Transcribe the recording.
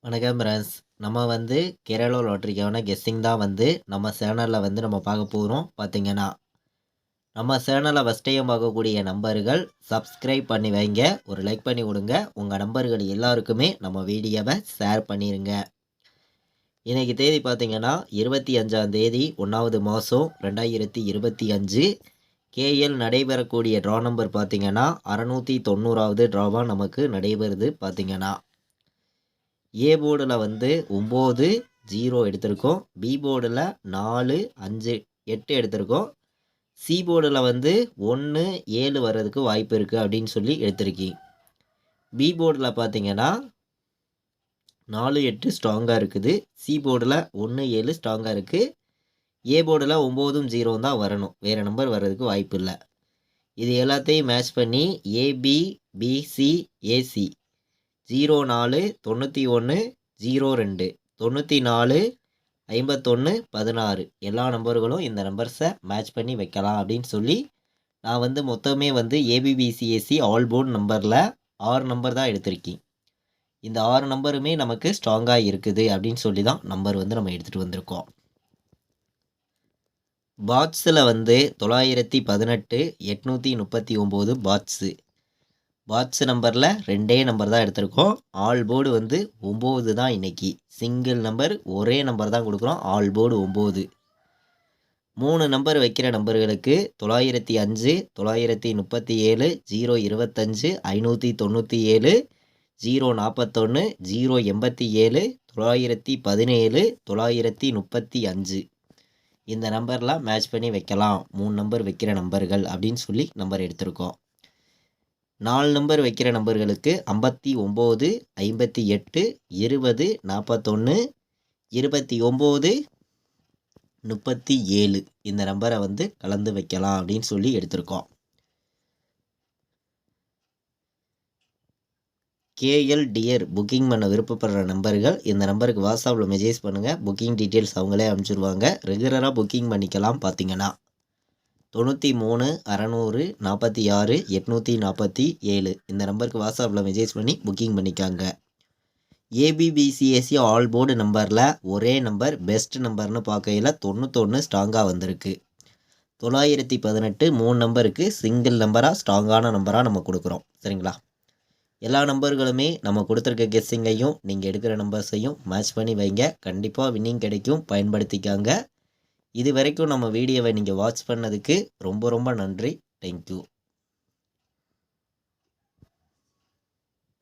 வணக்கம் ஃப்ரெண்ட்ஸ். நம்ம கேரளா லாட்டரிக்கான கெஸ்ஸிங் தான் நம்ம சேனலில் நம்ம பார்க்க போகிறோம். பார்த்தீங்கன்னா நம்ம சேனலை ஃபஸ்ட் டைம் பார்க்கக்கூடிய நம்பர்கள் சப்ஸ்கிரைப் பண்ணி வைங்க, ஒரு லைக் பண்ணி கொடுங்க. உங்கள் நம்பர்கள் எல்லாருக்குமே நம்ம வீடியோவை ஷேர் பண்ணிடுங்க. இன்றைக்கி தேதி பார்த்தீங்கன்னா 25ஆம் தேதி 1வது மாதம் 2025. கேஎல் நடைபெறக்கூடிய ட்ரா நம்பர் பார்த்தீங்கன்னா 690வது ட்ராவாக நமக்கு நடைபெறுது. பார்த்தீங்கன்னா ஏ போர்டில் 9 0 எடுத்திருக்கோம், பி போர்டில் 4 5 8 எடுத்திருக்கோம், சி போர்டில் 1 7 வர்றதுக்கு வாய்ப்பு இருக்குது அப்படின்னு சொல்லி எடுத்திருக்கீங்க. பி போர்டில் பார்த்தீங்கன்னா 4 8 ஸ்ட்ராங்காக இருக்குது, சி போர்டில் 1 7 ஸ்ட்ராங்காக இருக்குது, ஏ போர்டில் 9 0 தான் வரணும், வேறு நம்பர் வர்றதுக்கு வாய்ப்பு இல்லை. இது எல்லாத்தையும் மேட்ச் பண்ணி ஏபி பிசி ஏசி 04 91 02 94 51 16 எல்லா நம்பர்களும் இந்த நம்பர்ஸை மேட்ச் பண்ணி வைக்கலாம் அப்படின்னு சொல்லி நான் மொத்தமே ஏபிபிசிஎஸ்சி ஆல் போர்டு நம்பரில் 6 நம்பர் தான் எடுத்திருக்கேன். இந்த 6 நம்பருமே நமக்கு ஸ்ட்ராங்காக இருக்குது அப்படின்னு சொல்லி தான் நம்பர் நம்ம எடுத்துகிட்டு வந்திருக்கோம். பாட்ஸில் 918 839 பாட்ஸ் நம்பரில் 2 நம்பர் தான் எடுத்திருக்கோம். ஆல் போர்டு 9 தான். இன்னைக்கு சிங்கிள் நம்பர் ஒரே நம்பர் தான் கொடுக்குறோம். All board 9. 3 நம்பர் வைக்கிற நம்பர்களுக்கு 905 937 025 597 041 087 917 935 இந்த நம்பர்லாம் மேட்ச் பண்ணி வைக்கலாம். 3 நம்பர் வைக்கிற நம்பர்கள் அப்படின்னு சொல்லி நம்பர் எடுத்திருக்கோம். 4 நம்பர் வைக்கிற நம்பர்களுக்கு 59 58 20 41 29 37 இந்த நம்பரை கலந்து வைக்கலாம் அப்படின்னு சொல்லி எடுத்திருக்கோம். கேஎல் டியர் புக்கிங் பண்ண விருப்பப்படுற நம்பர்கள் இந்த நம்பருக்கு வாட்ஸ்அப்பில் மெசேஜ் பண்ணுங்கள். புக்கிங் டீட்டெயில்ஸ் அவங்களே அனுப்பிச்சிடுவாங்க. ரெகுலராக புக்கிங் பண்ணிக்கலாம். பார்த்தீங்கன்னா 93 600 46 847 இந்த நம்பருக்கு வாட்ஸ்அப்பில் மெசேஜ் பண்ணி புக்கிங் பண்ணிக்காங்க. ஏபிபிசிஎஸ்சி ஆல் போர்டு நம்பரில் ஒரே நம்பர் பெஸ்ட் நம்பர்னு பார்க்கையில் 91 ஸ்ட்ராங்காக வந்திருக்கு. 918 3 நம்பருக்கு சிங்கிள் நம்பராக ஸ்ட்ராங்கான நம்பராக நம்ம கொடுக்குறோம். சரிங்களா? எல்லா நம்பர்களுமே நம்ம கொடுத்துருக்க கெஸ்ஸிங்கையும் நீங்கள் எடுக்கிற நம்பர்ஸையும் மேட்ச் பண்ணி வைங்க. கண்டிப்பாக வின்னிங் கிடைக்கும். பயன்படுத்திக்காங்க. இது வரைக்கும் நம்ம வீடியோவை நீங்கள் வாட்ச் பண்ணதுக்கு ரொம்ப ரொம்ப நன்றி. தேங்க்யூ.